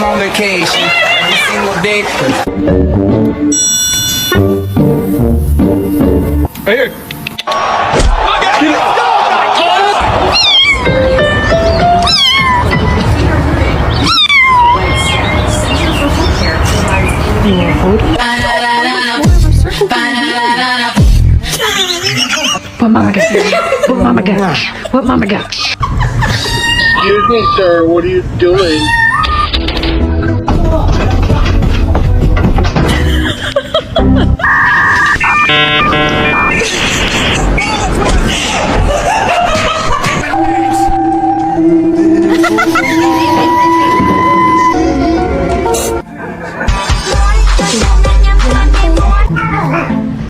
I'm on vacation every single day. Hey, What mama got? What mama got? What mama got? Excuse me, sir, what are you doing?